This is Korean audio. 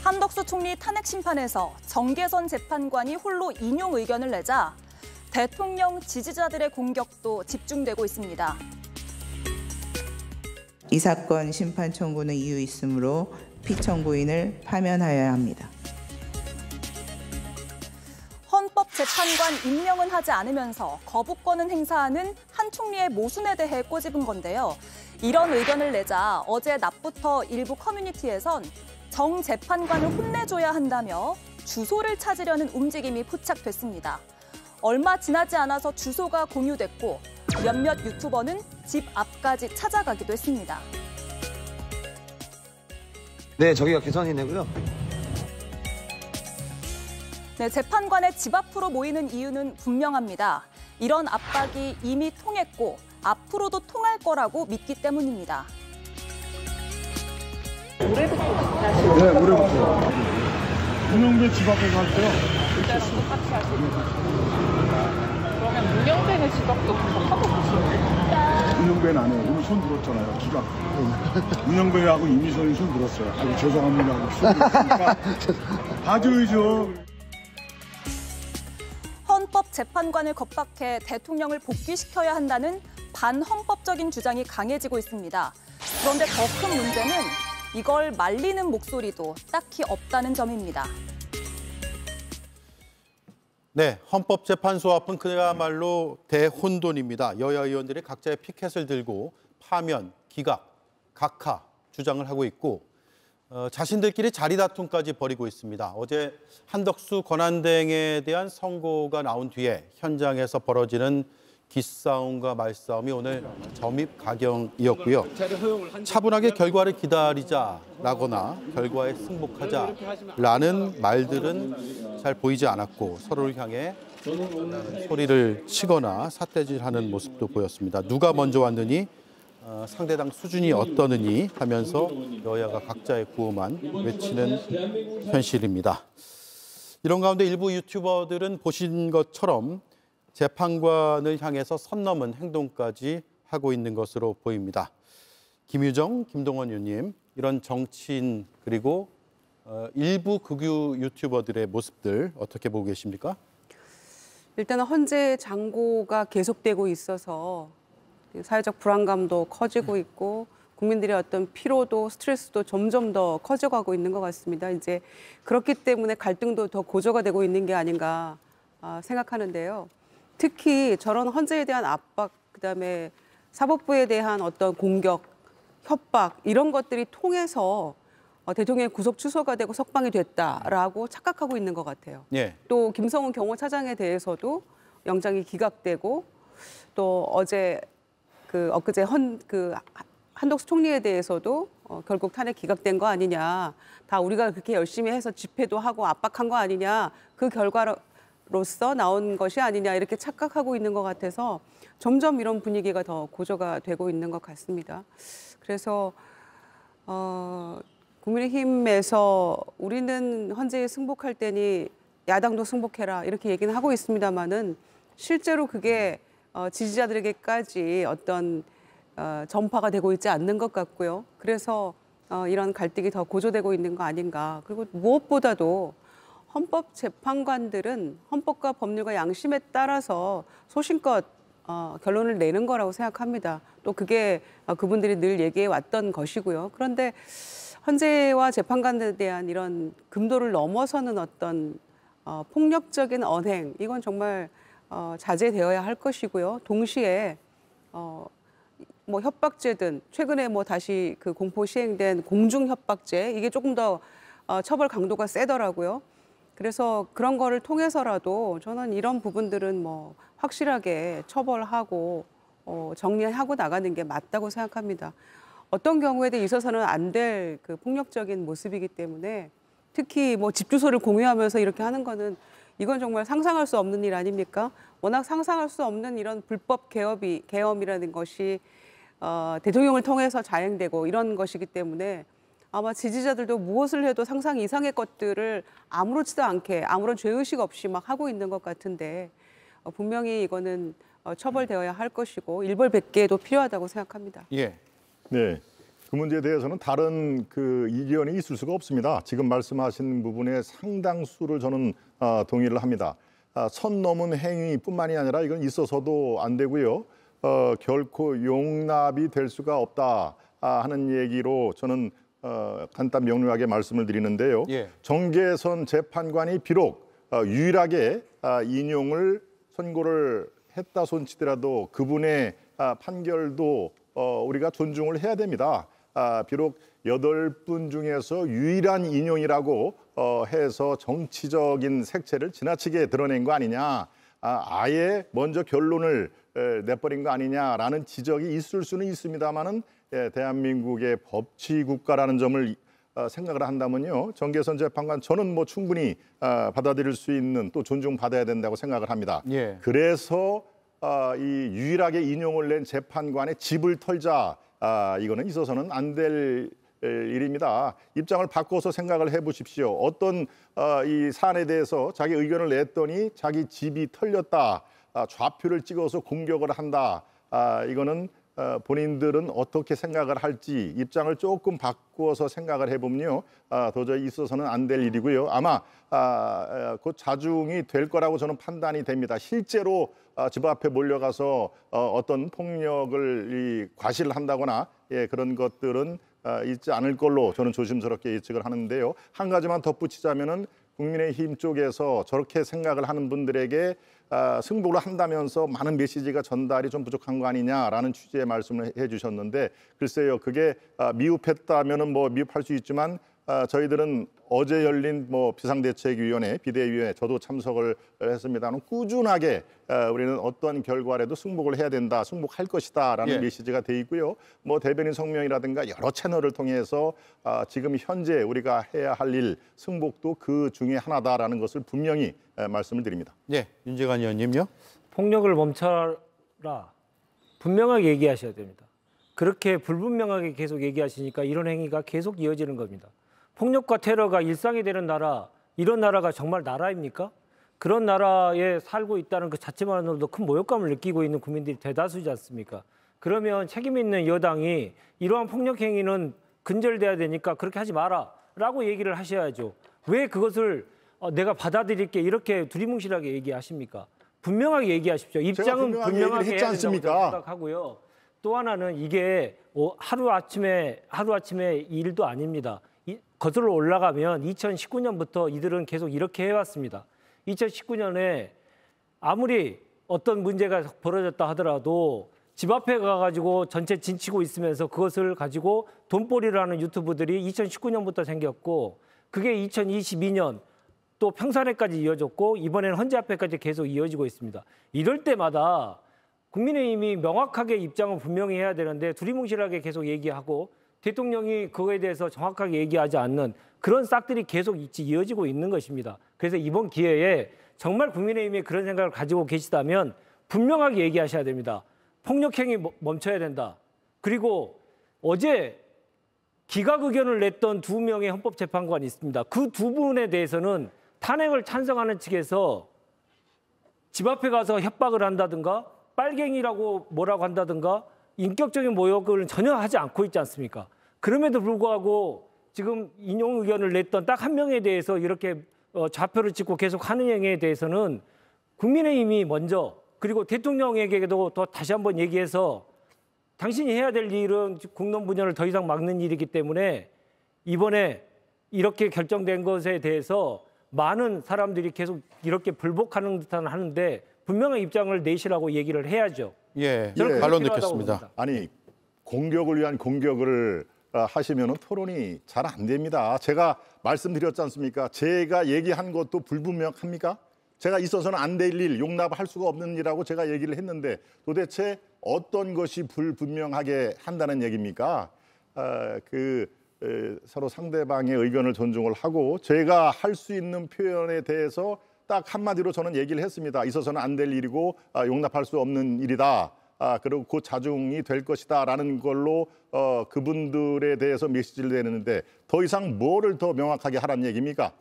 한덕수 총리 탄핵 심판에서 정계선 재판관이 홀로 인용 의견을 내자 대통령 지지자들의 공격도 집중되고 있습니다. 이 사건 심판 청구는 이유 있으므로 피청구인을 파면하여야 합니다. 헌법재판관 임명은 하지 않으면서 거부권은 행사하는 한 총리의 모순에 대해 꼬집은 건데요. 이런 의견을 내자 어제 낮부터 일부 커뮤니티에선 정 재판관을 혼내줘야 한다며 주소를 찾으려는 움직임이 포착됐습니다. 얼마 지나지 않아서 주소가 공유됐고 몇몇 유튜버는 집 앞까지 찾아가기도 했습니다. 네, 저기가 개선이네고요. 네, 재판관의 집 앞으로 모이는 이유는 분명합니다. 이런 압박이 이미 통했고 앞으로도 통할 거라고 믿기 때문입니다. 네, 올해부터. 문영배 집 앞에 갔어요. 그때랑 똑같이 하시고. 그러면 문영배는 집 앞도 하고 계시네요. 문영배는 안 해요. 오늘 손 들었잖아요. 기가. 문영배하고 이미선이 손 들었어요. 아이고, 죄송합니다 하고 손 들었으니까 봐줘야죠. 헌법재판관을 겁박해 대통령을 복귀시켜야 한다는 반헌법적인 주장이 강해지고 있습니다. 그런데 더 큰 문제는 이걸 말리는 목소리도 딱히 없다는 점입니다. 네, 헌법재판소 앞은 그야말로 대혼돈입니다. 여야 의원들이 각자의 피켓을 들고 파면, 기각, 각하 주장을 하고 있고 자신들끼리 자리 다툼까지 벌이고 있습니다. 어제 한덕수 권한대행에 대한 선고가 나온 뒤에 현장에서 벌어지는 기싸움과 말싸움이 오늘 점입가경이었고요. 차분하게 결과를 기다리자라거나 결과에 승복하자라는 말들은 잘 보이지 않았고 서로를 향해 소리를 치거나 삿대질하는 모습도 보였습니다. 누가 먼저 왔느니 상대당 수준이 어떠느니 하면서 여야가 각자의 구호만 외치는 현실입니다. 이런 가운데 일부 유튜버들은 보신 것처럼 재판관을 향해서 선 넘은 행동까지 하고 있는 것으로 보입니다. 김유정, 김동원 의원님, 이런 정치인 그리고 일부 극우 유튜버들의 모습들 어떻게 보고 계십니까? 일단은 헌재 장고가 계속되고 있어서 사회적 불안감도 커지고 있고 국민들의 어떤 피로도 스트레스도 점점 더 커져가고 있는 것 같습니다. 이제 그렇기 때문에 갈등도 더 고조가 되고 있는 게 아닌가 생각하는데요. 특히 저런 헌재에 대한 압박, 그다음에 사법부에 대한 어떤 공격, 협박 이런 것들이 통해서 대통령의 구속 취소가 되고 석방이 됐다라고 착각하고 있는 것 같아요. 예. 또 김성훈 경호차장에 대해서도 영장이 기각되고 또 어제 엊그제 한덕수 총리에 대해서도 결국 탄핵 기각된 거 아니냐, 다 우리가 그렇게 열심히 해서 집회도 하고 압박한 거 아니냐, 그 결과로서 나온 것이 아니냐 이렇게 착각하고 있는 것 같아서 점점 이런 분위기가 더 고조가 되고 있는 것 같습니다. 그래서 국민의힘에서 우리는 헌재에 승복할 때니 야당도 승복해라 이렇게 얘기는 하고 있습니다만은 실제로 그게 지지자들에게까지 어떤 전파가 되고 있지 않는 것 같고요. 그래서 이런 갈등이 더 고조되고 있는 거 아닌가. 그리고 무엇보다도 헌법재판관들은 헌법과 법률과 양심에 따라서 소신껏 결론을 내는 거라고 생각합니다. 또 그게 그분들이 늘 얘기해 왔던 것이고요. 그런데 헌재와 재판관들에 대한 이런 금도를 넘어서는 어떤 폭력적인 언행, 이건 정말 자제되어야 할 것이고요. 동시에 뭐 협박죄든 최근에 뭐 다시 그 공포 시행된 공중협박죄, 이게 조금 더 처벌 강도가 세더라고요. 그래서 그런 거를 통해서라도 저는 이런 부분들은 뭐 확실하게 처벌하고 정리하고 나가는 게 맞다고 생각합니다. 어떤 경우에도 있어서는 안 될 그 폭력적인 모습이기 때문에 특히 뭐 집 주소를 공유하면서 이렇게 하는 거는 이건 정말 상상할 수 없는 일 아닙니까? 워낙 상상할 수 없는 이런 불법 계엄이라는 것이 대통령을 통해서 자행되고 이런 것이기 때문에 아마 지지자들도 무엇을 해도 상상 이상의 것들을 아무렇지도 않게 아무런 죄의식 없이 막 하고 있는 것 같은데 분명히 이거는 처벌되어야 할 것이고 일벌백계도 필요하다고 생각합니다. 예. 네. 그 문제에 대해서는 다른 그 이견이 있을 수가 없습니다. 지금 말씀하신 부분의 상당수를 저는 동의를 합니다. 선 넘은 행위뿐만이 아니라 이건 있어서도 안 되고요. 결코 용납이 될 수가 없다 하는 얘기로 저는 간단 명료하게 말씀을 드리는데요. 예. 정계선 재판관이 비록 유일하게 인용을 선고를 했다 손치더라도 그분의 판결도 우리가 존중을 해야 됩니다. 비록 8분 중에서 유일한 인용이라고 해서 정치적인 색채를 지나치게 드러낸 거 아니냐, 아예 먼저 결론을 내버린 거 아니냐라는 지적이 있을 수는 있습니다만은 대한민국의 법치 국가라는 점을 생각을 한다면요, 정계선 재판관 저는 뭐 충분히 받아들일 수 있는, 또 존중받아야 된다고 생각을 합니다. 예. 그래서 이 유일하게 인용을 낸 재판관의 집을 털자, 이거는 있어서는 안 될 일입니다. 입장을 바꿔서 생각을 해보십시오. 어떤 이 사안에 대해서 자기 의견을 냈더니 자기 집이 털렸다, 좌표를 찍어서 공격을 한다, 이거는 본인들은 어떻게 생각을 할지 입장을 조금 바꾸어서 생각을 해보면요, 도저히 있어서는 안 될 일이고요. 아마 곧 자중이 될 거라고 저는 판단이 됩니다. 실제로 집 앞에 몰려가서 어떤 폭력을 과실한다거나 그런 것들은 있지 않을 걸로 저는 조심스럽게 예측을 하는데요. 한 가지만 덧붙이자면은 국민의힘 쪽에서 저렇게 생각을 하는 분들에게 승복을 한다면서 많은 메시지가 전달이 좀 부족한 거 아니냐라는 취지의 말씀을 해주셨는데, 글쎄요, 그게 미흡했다면은 뭐 미흡할 수 있지만 저희들은 어제 열린 뭐 비상대책위원회, 비대위에 저도 참석을 했습니다만 꾸준하게 우리는 어떤 결과라도 승복을 해야 된다, 승복할 것이다라는 메시지가 돼 있고요. 뭐 대변인 성명이라든가 여러 채널을 통해서 지금 현재 우리가 해야 할 일, 승복도 그 중에 하나다라는 것을 분명히 말씀을 드립니다. 네, 윤재관 의원님요. 폭력을 멈춰라, 분명하게 얘기하셔야 됩니다. 그렇게 불분명하게 계속 얘기하시니까 이런 행위가 계속 이어지는 겁니다. 폭력과 테러가 일상이 되는 나라, 이런 나라가 정말 나라입니까? 그런 나라에 살고 있다는 그 자체만으로도 큰 모욕감을 느끼고 있는 국민들이 대다수지 않습니까? 그러면 책임 있는 여당이 이러한 폭력 행위는 근절돼야 되니까 그렇게 하지 마라 라고 얘기를 하셔야죠. 왜 그것을 내가 받아들일게 이렇게 두리뭉실하게 얘기하십니까? 분명하게 얘기하십시오. 입장은 분명하게 해야 된다고 생각하고요. 또 하나는 이게 하루아침에 일도 아닙니다. 거슬러 올라가면 2019년부터 이들은 계속 이렇게 해왔습니다. 2019년에 아무리 어떤 문제가 벌어졌다 하더라도 집 앞에 가가지고 전체 진치고 있으면서 그것을 가지고 돈벌이를 하는 유튜브들이 2019년부터 생겼고, 그게 2022년 또 평산회까지 이어졌고 이번에는 헌재 앞에까지 계속 이어지고 있습니다. 이럴 때마다 국민의힘이 명확하게 입장을 분명히 해야 되는데 두리뭉실하게 계속 얘기하고 대통령이 그거에 대해서 정확하게 얘기하지 않는 그런 싹들이 계속 이어지고 있는 것입니다. 그래서 이번 기회에 정말 국민의힘이 그런 생각을 가지고 계시다면 분명하게 얘기하셔야 됩니다. 폭력행위 멈춰야 된다. 그리고 어제 기각 의견을 냈던 2명의 헌법재판관이 있습니다. 그 2분에 대해서는 탄핵을 찬성하는 측에서 집 앞에 가서 협박을 한다든가 빨갱이라고 뭐라고 한다든가 인격적인 모욕을 전혀 하지 않고 있지 않습니까? 그럼에도 불구하고 지금 인용 의견을 냈던 딱 한 명에 대해서 이렇게 좌표를 찍고 계속 하는 행위에 대해서는 국민의힘이 먼저, 그리고 대통령에게도 더 다시 한번 얘기해서 당신이 해야 될 일은 공론 분열을 더 이상 막는 일이기 때문에 이번에 이렇게 결정된 것에 대해서 많은 사람들이 계속 이렇게 불복하는 듯한 하는데 분명한 입장을 내시라고 얘기를 해야죠. 반론 듣겠습니다. 아니, 공격을 위한 공격을 하시면 토론이 잘 안 됩니다. 제가 말씀드렸지 않습니까? 제가 얘기한 것도 불분명합니까? 제가 있어서는 안 될 일, 용납할 수가 없는 일이라고 제가 얘기를 했는데 도대체 어떤 것이 불분명하게 한다는 얘기입니까? 서로 상대방의 의견을 존중을 하고 제가 할 수 있는 표현에 대해서 딱 한마디로 저는 얘기를 했습니다. 있어서는 안 될 일이고 용납할 수 없는 일이다. 그리고 곧 자중이 될 것이다라는 걸로 그분들에 대해서 메시지를 내는데 더 이상 뭐를 더 명확하게 하라는 얘기입니까?